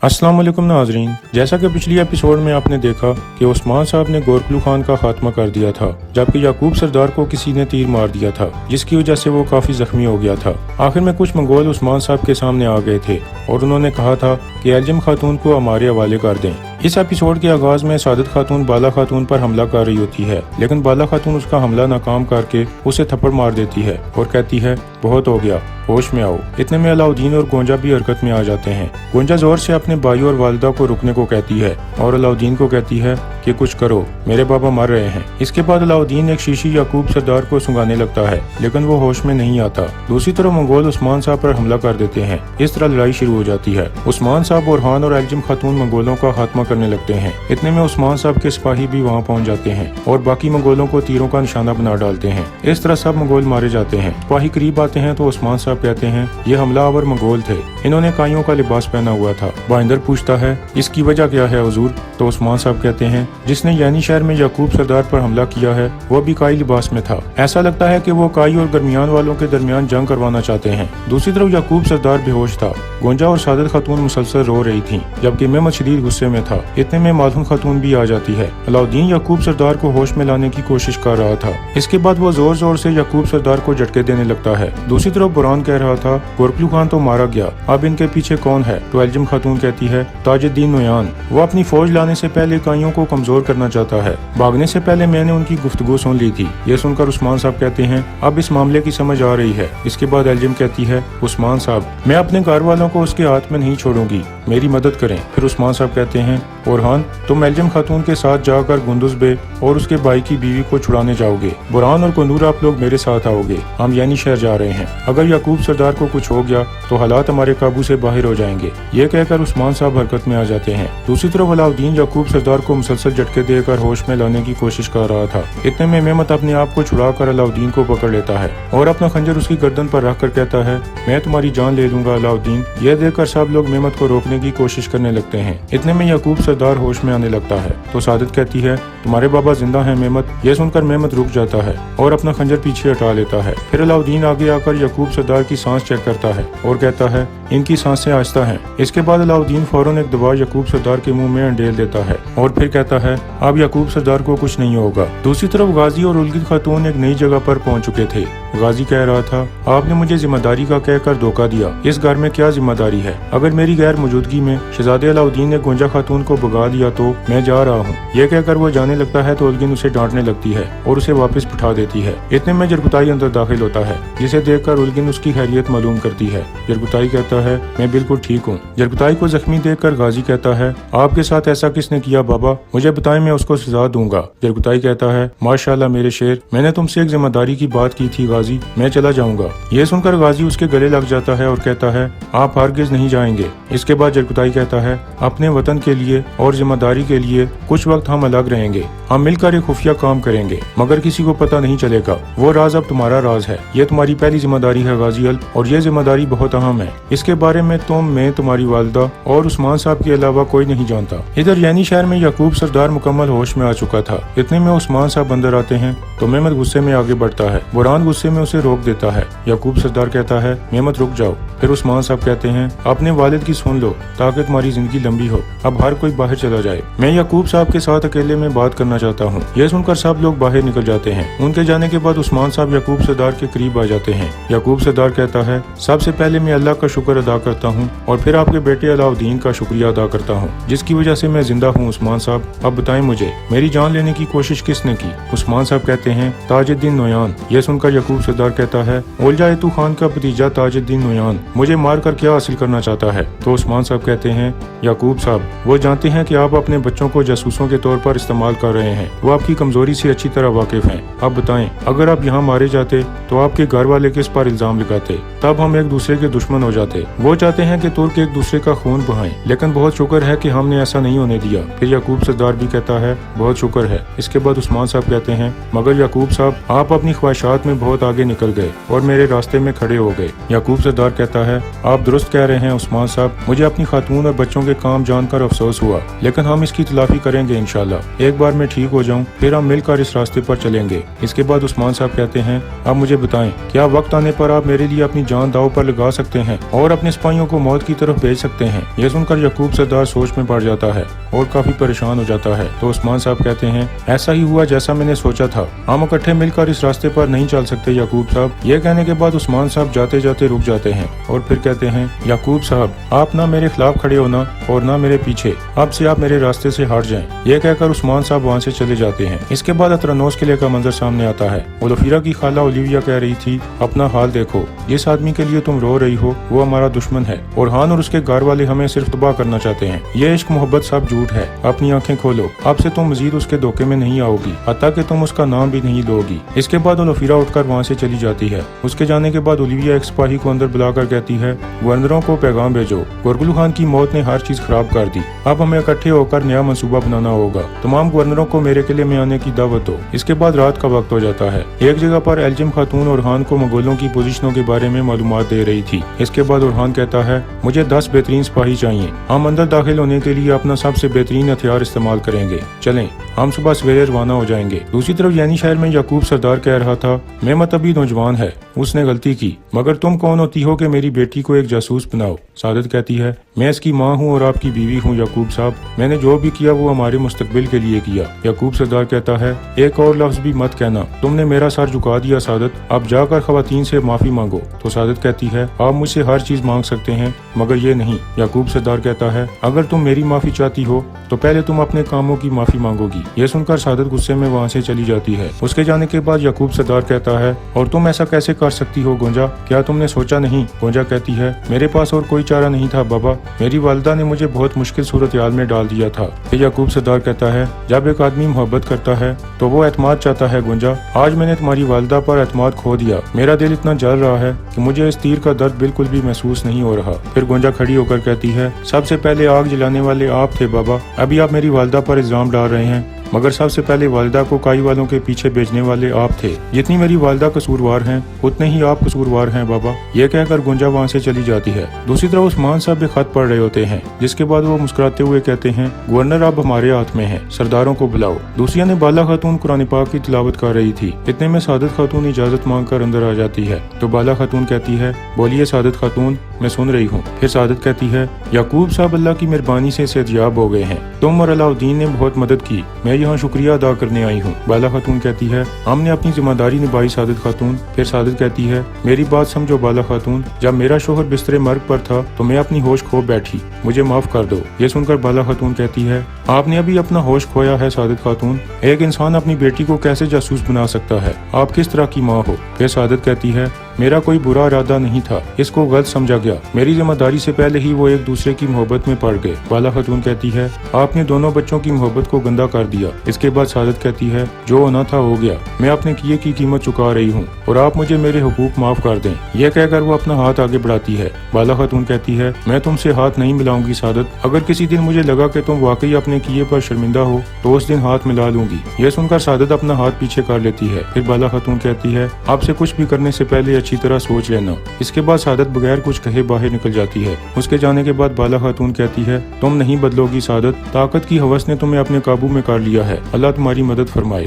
अस्सलाम वालेकुम नाजरीन, जैसा कि पिछली एपिसोड में आपने देखा कि उस्मान साहब ने गोरखलू खान का खात्मा कर दिया था, जबकि याकूब सरदार को किसी ने तीर मार दिया था, जिसकी वजह से वो काफी जख्मी हो गया था। आखिर में कुछ मंगोल उस्मान साहब के सामने आ गए थे और उन्होंने कहा था कि एल्जिम खातून को हमारे हवाले कर दें। इस एपिसोड के आगाज में सादत खातून बाला खातून पर हमला कर रही होती है, लेकिन बाला खातून उसका हमला नाकाम करके उसे थप्पड़ मार देती है और कहती है बहुत हो गया, होश में आओ। इतने में अलाउद्दीन और गोंजा भी हरकत में आ जाते हैं। गोंजा जोर से अपने भाई और वालिदा को रुकने को कहती है और अलाउद्दीन को कहती है कि कुछ करो, मेरे बाबा मर रहे हैं। इसके बाद अलाउद्दीन एक शीशी याकूब सरदार को सुंघाने लगता है, लेकिन वो होश में नहीं आता। दूसरी तरफ मंगोल उस्मान साहब पर हमला कर देते हैं। इस तरह लड़ाई शुरू हो जाती है। उस्मान साहब, बुरहान और एल्जिम खातून मंगोलों का खात्मा करने लगते हैं। इतने में उस्मान साहब के सिपाही भी वहाँ पहुँच जाते हैं और बाकी मंगोलों को तीरों का निशाना बना डालते हैं। इस तरह सब मंगोल मारे जाते हैं। सिपाही करीब आते हैं तो उस्मान साहब कहते हैं ये हमलावर मंगोल थे, इन्होंने काइयों का लिबास पहना हुआ था। बाइंदर पूछता है इसकी वजह क्या है हुजूर? तो उस्मान साहब कहते हैं जिसने यानी शहर में याकूब सरदार पर हमला किया है वो भी काई लिबास में था। ऐसा लगता है कि वो काई और दरमियान वालों के दरमियान जंग करवाना चाहते हैं। दूसरी तरफ याकूब सरदार बेहोश था। गोंजा और सादत खातून मुसलसल रो रही थी, जबकि मेमत शदीद गुस्से में था। इतने में मालूम खातून भी आ जाती है। अलाउद्दीन याकूब सरदार को होश में लाने की कोशिश कर रहा था। इसके बाद वो जोर जोर से याकूब सरदार को झटके देने लगता है। दूसरी तरफ बुरहान कह रहा था गोरखलू खान तो मारा गया, अब इनके पीछे कौन है? तो एल्जिम खातून कहती है ताजुद्दीन नोयान। वो अपनी फौज लाने से पहले काइयों को कमजोर करना चाहता है। भागने से पहले मैंने उनकी गुफ्तगू सुन ली थी। ये सुनकर उस्मान साहब कहते हैं अब इस मामले की समझ आ रही है। इसके बाद एल्जिम कहती है उस्मान साहब, मैं अपने घर वालों को उसके हाथ में नहीं छोड़ूंगी, मेरी मदद करें। फिर उस्मान साहब कहते हैं बुरहान, तुम एल्जिम खातून के साथ जाकर गुंदुज बे और उसके भाई की बीवी को छुड़ाने जाओगे। बुरहान और कनूर, आप लोग मेरे साथ आओगे, हम यानी शहर जा रहे हैं। अगर याकूब सरदार को कुछ हो गया तो हालात हमारे काबू से बाहर हो जाएंगे। ये कहकर उस्मान साहब हरकत में आ जाते हैं। दूसरी तरफ अलाउद्दीन याकूब सरदार को मुसलसल झटके देकर होश में लाने की कोशिश कर रहा था। इतने में मेमत अपने आप को छुड़ाकर अलाउद्दीन को पकड़ लेता है और अपना खंजर उसकी गर्दन पर रखकर कहता है मैं तुम्हारी जान ले लूंगा अलाउद्दीन। यह देखकर सब लोग मेमत को रोकने की कोशिश करने लगते हैं। इतने में याकूब सरदार होश में आने लगता है तो सादत कहती है तुम्हारे बाबा जिंदा हैं मेमत। यह सुनकर मेमत रुक जाता है और अपना खंजर पीछे हटा लेता है। फिर अलाउद्दीन आगे आकर याकूब सरदार की सांस चेक करता है और कहता है इनकी सांसें आहिस्ता हैं। इसके बाद अलाउद्दीन फौरन एक दवा याकूब सरदार के मुंह में अंडेल देता है और फिर कहता है अब याकूब सरदार को कुछ नहीं होगा। दूसरी तरफ गाजी और उलगित खातून एक नई जगह पर पहुंच चुके थे। गाजी कह रहा था आपने मुझे जिम्मेदारी का कहकर धोखा दिया, इस घर में क्या जिम्मेदारी है? अगर मेरी गैर मौजूदगी में शहजादे अलाउद्दीन ने गोंजा खातून को भगा दिया तो मैं जा रहा हूँ। यह कहकर वो जाने लगता है तो उलगिन उसे डांटने लगती है और उसे वापस बिठा देती है। इतने में जरकुताई अंदर दाखिल होता है, जिसे देखकर उलगिन उसकी खैरियत मालूम करती है। जरकुताई कहता है मैं बिल्कुल ठीक हूँ। जरकुताई को जख्मी देखकर गाजी कहता है आपके साथ ऐसा किसने किया बाबा, मुझे बताएं, मैं उसको सजा दूंगा। जरकुताई कहता है माशाल्लाह मेरे शेर, मैंने तुमसे एक जिम्मेदारी की बात की थी गाजी, मैं चला जाऊंगा। ये सुनकर गाजी उसके गले लग जाता है और कहता है आप हरगिज नहीं जाएंगे। इसके बाद जरकुताई कहता है अपने वतन के लिए और जिम्मेदारी के लिए कुछ वक्त हम अलग रहेंगे, हम मिलकर एक खुफिया काम करेंगे, मगर किसी को पता नहीं चलेगा। वो राज अब तुम्हारा राज है। ये तुम्हारी पहली जिम्मेदारी है गाजी अल, और ये जिम्मेदारी बहुत अहम है। इसके बारे में मैं तुम्हारी वालिदा और उस्मान साहब के अलावा कोई नहीं जानता। इधर यानी शहर में याकूब सरदार मुकम्मल होश में आ चुका था। इतने में उस्मान साहब अंदर आते हैं तो मेमत गुस्से में आगे बढ़ता है। बुरहान गुस्से में उसे रोक देता है। याकूब सरदार कहता है मेमत रुक जाओ। फिर उस्मान साहब कहते हैं अपने वालिद की सुन लो ताकि तुम्हारी जिंदगी लंबी हो, अब हर कोई बाहर चला जाए, मैं याकूब साहब के साथ अकेले में बात करना चाहता हूँ। यह सुनकर सब लोग बाहर निकल जाते हैं। उनके जाने के बाद उस्मान साहब याकूब सरदार के करीब आ जाते हैं। याकूब सरदार कहता है सबसे पहले मैं अल्लाह का शुक्र अदा करता हूँ और फिर आपके बेटे अलाउद्दीन का शुक्रिया अदा करता हूँ जिसकी वजह से मैं जिंदा हूँ। उस्मान साहब अब बताएं मुझे मेरी जान लेने की कोशिश किसने की? उस्मान साहब कहते हैं ताजुद्दीन नोयान। यह सुनकर याकूब सरदार कहता है ओलजा एतू खान का भतीजा ताजुद्दीन नोयान मुझे मार कर क्या हासिल करना चाहता है? तो उस्मान साहब कहते हैं याकूब साहब वो जानते हैं कि आप अपने बच्चों को जासूसों के तौर पर इस्तेमाल कर रहे हैं, वो आपकी कमजोरी से अच्छी तरह वाकिफ हैं। अब बताएं अगर आप यहाँ मारे जाते तो आपके घर वाले किस पर इल्जाम लगाते? तब हम एक दूसरे के दुश्मन हो जाते। वो चाहते हैं कि तुर्क एक दूसरे का खून बहाएं, लेकिन बहुत शुक्र है कि हमने ऐसा नहीं होने दिया। फिर याकूब सरदार भी कहता है बहुत शुक्र है। इसके बाद उस्मान साहब कहते हैं मगर याकूब साहब आप अपनी ख्वाहिशात में बहुत आगे निकल गए और मेरे रास्ते में खड़े हो गए। याकूब सरदार कहता है आप दुरुस्त कह रहे हैं उस्मान साहब, मुझे अपनी खातून और बच्चों के काम जानकर अफसोस हुआ, लेकिन हम इसकी तलाफी करेंगे इंशाल्लाह। एक बार बार मैं ठीक हो जाऊं फिर हम मिलकर इस रास्ते पर चलेंगे। इसके बाद उस्मान साहब कहते हैं, अब मुझे बताएं, क्या वक्त आने पर आप मेरे लिए अपनी जान दांव पर लगा सकते हैं और अपने सिपाहियों को मौत की तरफ भेज सकते हैं? यह सुनकर याकूब सरदार सोच में पड़ जाता है और काफी परेशान हो जाता है। तो उस्मान साहब कहते हैं, ऐसा ही हुआ जैसा मैंने सोचा था, हम इकट्ठे मिलकर इस रास्ते पर नहीं चल सकते याकूब साहब। ये कहने के बाद उस्मान साहब जाते जाते रुक जाते हैं और फिर कहते हैं, याकूब साहब आप ना मेरे खिलाफ खड़े होना और ना मेरे पीछे, अब से आप मेरे रास्ते से हट जाएं। ये कहकर उस्मान साहब वहाँ से चले जाते हैं। इसके बाद अतरानोस किले का मंजर सामने आता है। ओलिफिरा की खाला ओलिविया कह रही थी, अपना हाल देखो, जिस आदमी के लिए तुम रो रही हो वो हमारा दुश्मन है और हान और उसके घर वाले हमें सिर्फ तबाह करना चाहते हैं। ये इश्क मोहब्बत सब झूठ है, अपनी आंखें खोलो, अब से तुम मजीद उसके धोखे में नहीं आओगी, हत्ता कि तुम उसका नाम भी नहीं लोगी। इसके बाद ओलिफिरा उठकर वहाँ से चली जाती है। उसके जाने के बाद ओलिविया एक सिपाही को अंदर बुलाकर कहती है, गवर्नरों को पैगाम भेजो, गोरगुलू खान की मौत ने हर चीज खराब कर दी, अब हमें इकट्ठे होकर नया मंसूबा बनाना होगा। तमाम गवर्नरों को मेरे किले में आने की दावत दो। इसके बाद रात का वक्त हो जाता है। एक जगह पर एल्जिम खातून ओरहान को मंगोलों की पोजीशनों के बारे में मालूमात दे रही थी। इसके बाद ओरहान कहता है, मुझे 10 बेहतरीन सिपाही चाहिए, हम अंदर दाखिल होने के लिए अपना सबसे बेहतरीन हथियार इस्तेमाल करेंगे, चलें, हम सुबह सवेरे रवाना हो जाएंगे। दूसरी तरफ यानी शहर में याकूब सरदार कह रहा था, मेमत अभी नौजवान है, उसने गलती की, मगर तुम कौन होती हो कि मेरी बेटी को एक जासूस बनाओ? सादत कहती है, मैं इसकी माँ हूँ और आपकी बीवी हूँ याकूब साहब, मैंने जो भी किया वो हमारे मुस्तकबिल के लिए किया। याकूब सरदार कहता है, एक और लफ्ज भी मत कहना, तुमने मेरा सर झुका दिया सादत, अब जाकर खवातीन से माफी मांगो। तो सादत कहती है, आप मुझसे हर चीज मांग सकते हैं मगर ये नहीं। याकूब सरदार कहता है, अगर तुम मेरी माफी चाहती हो तो पहले तुम अपने कामों की माफी मांगोगी। ये सुनकर सादत गुस्से में वहाँ से चली जाती है। उसके जाने के बाद याकूब सरदार कहता है, और तुम ऐसा कैसे कर सकती हो गोंजा, क्या तुमने सोचा नहीं? गोंजा कहती है, मेरे पास और कोई चारा नहीं था बाबा, मेरी वालिदा ने मुझे बहुत मुश्किल सूरत हाल में डाल दिया था। फिर याकूब सरदार कहता है, जब एक आदमी मोहब्बत करता है तो वो एतमाद चाहता है गोंजा, आज मैंने तुम्हारी वालिदा पर एतमाद खो दिया, मेरा दिल इतना जल रहा है कि मुझे इस तीर का दर्द बिल्कुल भी महसूस नहीं हो रहा। फिर गोंजा खड़ी होकर कहती है, सबसे पहले आग जलाने वाले आप थे बाबा, अभी आप मेरी वालिदा पर इल्जाम डाल रहे हैं, मगर सबसे पहले वालिदा को काई वालों के पीछे भेजने वाले आप थे। जितनी मेरी वालिदा कसूरवार हैं उतने ही आप कसूरवार हैं बाबा। ये कहकर गुंजा वहाँ से चली जाती है। दूसरी तरफ उस्मान साहब भी खत पढ़ रहे होते हैं, जिसके बाद वो मुस्कुराते हुए कहते हैं, गवर्नर अब हमारे हाथ में है, सरदारों को बुलाओ। दूसरिया ने बाला खातून कुरान पाक की तिलावत कर रही थी। इतने में सादत खातून इजाजत मांग कर अंदर आ जाती है तो बाला खातून कहती है, बोलिए सादत खातून, मैं सुन रही हूँ। फिर सादत कहती है, याकूब साहब अल्लाह की मेहरबानी से सेहतयाब हो गए हैं, तुम और अलाउद्दीन ने बहुत मदद की, मैं यहाँ शुक्रिया अदा करने आई हूँ। बाला खातून कहती है, हमने अपनी जिम्मेदारी निभाई सादत खातून। फिर सादत कहती है, मेरी बात समझो बाला खातून, जब मेरा शोहर बिस्तरे मर्ग पर था तो मैं अपनी होश खो बैठी, मुझे माफ कर दो। ये सुनकर बाला खातून कहती है, आपने अभी अपना होश खोया है सादत खातून, एक इंसान अपनी बेटी को कैसे जासूस बना सकता है, आप किस तरह की माँ हो। फिर सादत कहती है, मेरा कोई बुरा इरादा नहीं था, इसको गलत समझा गया, मेरी जिम्मेदारी से पहले ही वो एक दूसरे की मोहब्बत में पड़ गए। बाला खातून कहती है, आपने दोनों बच्चों की मोहब्बत को गंदा कर दिया। इसके बाद सादत कहती है, जो होना था हो गया, मैं अपने किए की कीमत चुका रही हूँ और आप मुझे मेरे हुकूक माफ कर दें। यह कहकर वो अपना हाथ आगे बढ़ाती है। बाला खातून कहती है, मैं तुमसे हाथ नहीं मिलाऊंगी सादत, अगर किसी दिन मुझे लगा कि तुम वाकई अपने किए पर शर्मिंदा हो तो उस दिन हाथ मिला लूंगी। यह सुनकर सादत अपना हाथ पीछे कर लेती है। फिर बाला खातून कहती है, आपसे कुछ भी करने से पहले अच्छी तरह सोच लेना। इसके बाद सादत बगैर कुछ कहे बाहर निकल जाती है। उसके जाने के बाद बाला खातून कहती है, तुम नहीं बदलोगी सादत, ताकत की हवस ने तुम्हें अपने काबू में कर लिया है, अल्लाह तुम्हारी मदद फरमाए।